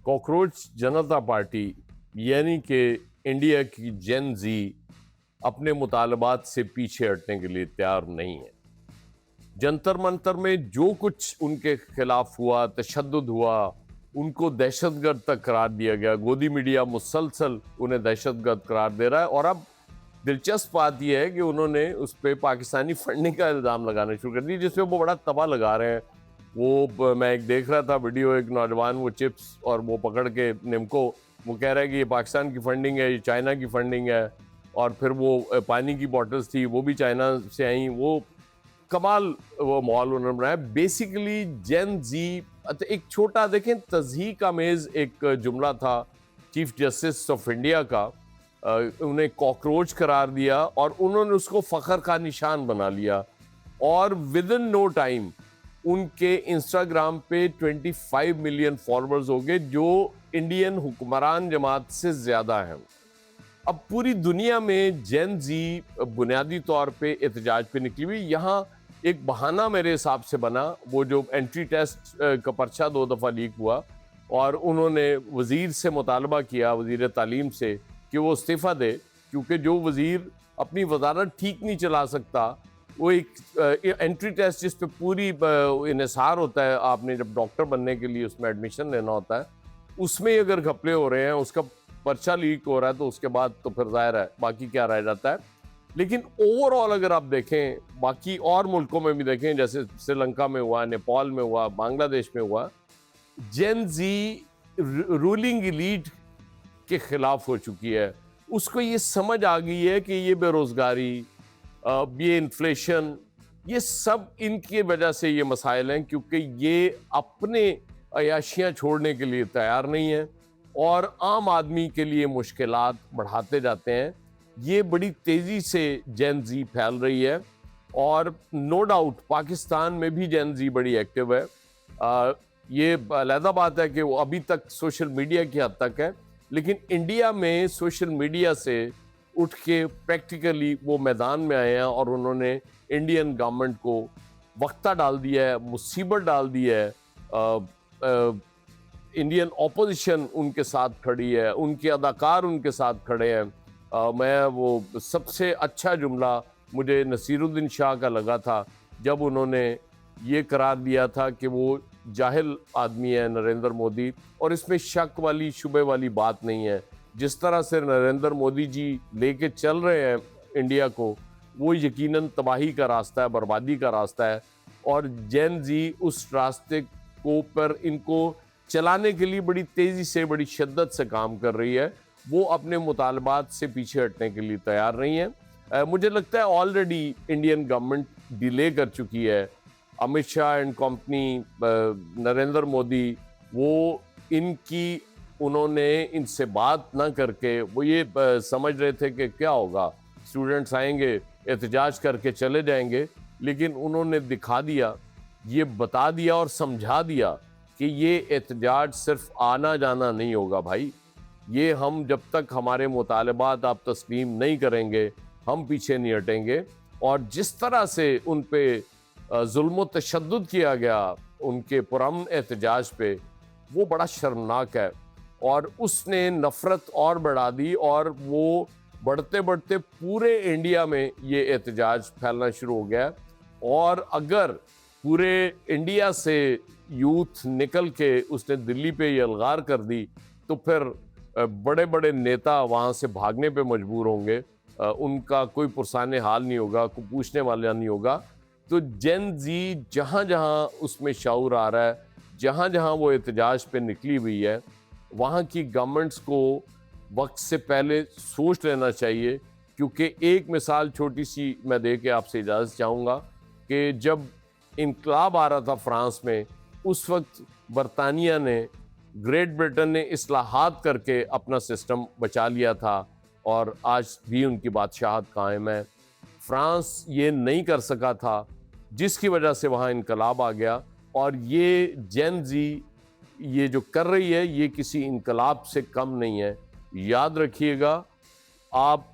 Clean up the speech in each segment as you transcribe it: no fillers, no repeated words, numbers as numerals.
Cockroach जनता party यानी कि India की जेन जी अपने मुतालबात से पीछे हटने के लिए तैयार नहीं है। जंतर मंतर में जो कुछ उनके खिलाफ हुआ, तशद्दुद हुआ, उनको दहशतगर्द तक करार दिया गया। गोदी मीडिया मुसलसल उन्हें दहशतगर्द करार दे रहा है। और अब दिलचस्प बात यह है कि उन्होंने उस पर पाकिस्तानी फंडिंग का इल्ज़ाम लगाना शुरू कर दिया, जिसमें वो बड़ा तबाह लगा रहे हैं। मैं एक देख रहा था वीडियो, एक नौजवान वो चिप्स और वो पकड़ के निम्को, वो कह रहा है कि ये पाकिस्तान की फंडिंग है, ये चाइना की फंडिंग है। और फिर वो पानी की बॉटल्स थी, वो भी चाइना से आई। वो कमाल वो माहौल उन्होंने बनाया। बेसिकली जेन जी एक छोटा देखें तज़हीक आमेज एक जुमला था चीफ जस्टिस ऑफ इंडिया का, उन्हें कॉकरोच करार दिया और उन्होंने उसको फख्र का निशान बना लिया। और विद इन नो टाइम उनके इंस्टाग्राम पे 25 मिलियन फॉलोअर्स हो गए, जो इंडियन हुक्मरान जमात से ज्यादा हैं। अब पूरी दुनिया में जेन जी बुनियादी तौर पे एहतजाज पे निकली हुई। यहाँ एक बहाना मेरे हिसाब से बना, वो जो एंट्री टेस्ट का पर्चा 2 दफ़ा लीक हुआ और उन्होंने वजीर से मुतालबा किया, वजीर तालीम से, कि वो इस्तीफ़ा दे, क्योंकि जो वजीर अपनी वजारत ठीक नहीं चला सकता, वो एक एंट्री टेस्ट जिस पे पूरी इन्हिसार होता है, आपने जब डॉक्टर बनने के लिए उसमें एडमिशन लेना होता है, उसमें अगर घपले हो रहे हैं, उसका पर्चा लीक हो रहा है, तो उसके बाद तो फिर जाहिर है बाकी क्या रह जाता है। लेकिन ओवरऑल अगर आप देखें, बाकी और मुल्कों में भी देखें, जैसे श्रीलंका में हुआ, नेपाल में हुआ, बांग्लादेश में हुआ, जेन जी रूलिंग इलीट के खिलाफ हो चुकी है। उसको ये समझ आ गई है कि ये बेरोजगारी, ये इन्फ्लेशन, ये सब इनकी वजह से ये मसाइल हैं, क्योंकि ये अपने अयाशियाँ छोड़ने के लिए तैयार नहीं है और आम आदमी के लिए मुश्किलात बढ़ाते जाते हैं। ये बड़ी तेज़ी से जेन जी फैल रही है और नो डाउट पाकिस्तान में भी जेन जी बड़ी एक्टिव है। ये अलहदा बात है कि वो अभी तक सोशल मीडिया की हद तक है, लेकिन इंडिया में सोशल मीडिया से उठ के प्रैक्टिकली वो मैदान में आए हैं और उन्होंने इंडियन गवर्नमेंट को वक्ता डाल दिया है, मुसीबत डाल दी है। इंडियन ऑपोजिशन उनके साथ खड़ी है, उनके अदाकार उनके साथ खड़े हैं। मैं वो सबसे अच्छा जुमला मुझे नसीरुद्दीन शाह का लगा था, जब उन्होंने ये करार दिया था कि वो जाहिल आदमी है नरेंद्र मोदी, और इसमें शक वाली शुबे वाली बात नहीं है। जिस तरह से नरेंद्र मोदी जी लेके चल रहे हैं इंडिया को, वो यकीनन तबाही का रास्ता है, बर्बादी का रास्ता है। और जेन जी उस रास्ते को पर इनको चलाने के लिए बड़ी तेज़ी से, बड़ी शिद्दत से काम कर रही है। वो अपने मुतालबात से पीछे हटने के लिए तैयार नहीं है। मुझे लगता है ऑलरेडी इंडियन गवर्नमेंट डिले कर चुकी है। अमित शाह एंड कंपनी, नरेंद्र मोदी, वो इनकी उन्होंने इनसे बात ना करके वो ये समझ रहे थे कि क्या होगा, स्टूडेंट्स आएंगे, एहतजाज करके चले जाएंगे। लेकिन उन्होंने दिखा दिया, ये बता दिया और समझा दिया कि ये एहतजाज सिर्फ आना जाना नहीं होगा भाई। ये हम जब तक हमारे मुतालबात आप तस्लीम नहीं करेंगे, हम पीछे नहीं हटेंगे। और जिस तरह से उन पे जुल्म तशद्दुद किया गया उनके पुरअमन एहतजाज पे, वो बड़ा शर्मनाक है। और उसने नफ़रत और बढ़ा दी और वो बढ़ते बढ़ते पूरे इंडिया में ये एहतजाज फैलना शुरू हो गया। और अगर पूरे इंडिया से यूथ निकल के उसने दिल्ली पे ये अलगार कर दी, तो फिर बड़े बड़े नेता वहाँ से भागने पे मजबूर होंगे। उनका कोई पुरसाने हाल नहीं होगा, कोई पूछने वाला नहीं होगा। तो जेन जी जहाँ जहाँ उसमें शऊर आ रहा है, जहाँ जहाँ वो एहतजाज पे निकली हुई है, वहाँ की गवर्नमेंट्स को वक्त से पहले सोच लेना चाहिए। क्योंकि एक मिसाल छोटी सी मैं दे के आपसे इजाज़त चाहूँगा कि जब इनकलाब आ रहा था फ्रांस में, उस वक्त बरतानिया ने, ग्रेट ब्रिटेन ने इस्लाहात करके अपना सिस्टम बचा लिया था और आज भी उनकी बादशाहत कायम है। फ्रांस ये नहीं कर सका था, जिसकी वजह से वहाँ इनकलाब आ गया। और ये जेन जी ये जो कर रही है, ये किसी इनकलाब से कम नहीं है। याद रखिएगा, आप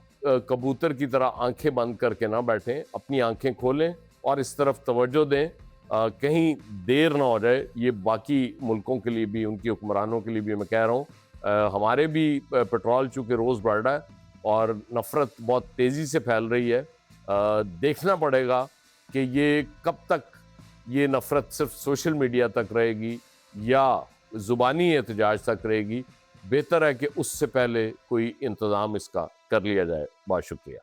कबूतर की तरह आंखें बंद करके ना बैठें, अपनी आंखें खोलें और इस तरफ तवज्जो दें कहीं देर ना हो जाए। ये बाकी मुल्कों के लिए भी, उनकी हुक्मरानों के लिए भी मैं कह रहा हूँ। हमारे भी पेट्रोल चूँकि रोज़ बढ़ रहा है और नफ़रत बहुत तेज़ी से फैल रही है। देखना पड़ेगा कि ये कब तक ये नफ़रत सिर्फ सोशल मीडिया तक रहेगी या ज़ुबानी एहतजाज तक रहेगी। बेहतर है कि उससे पहले कोई इंतज़ाम इसका कर लिया जाए। बहुत शुक्रिया।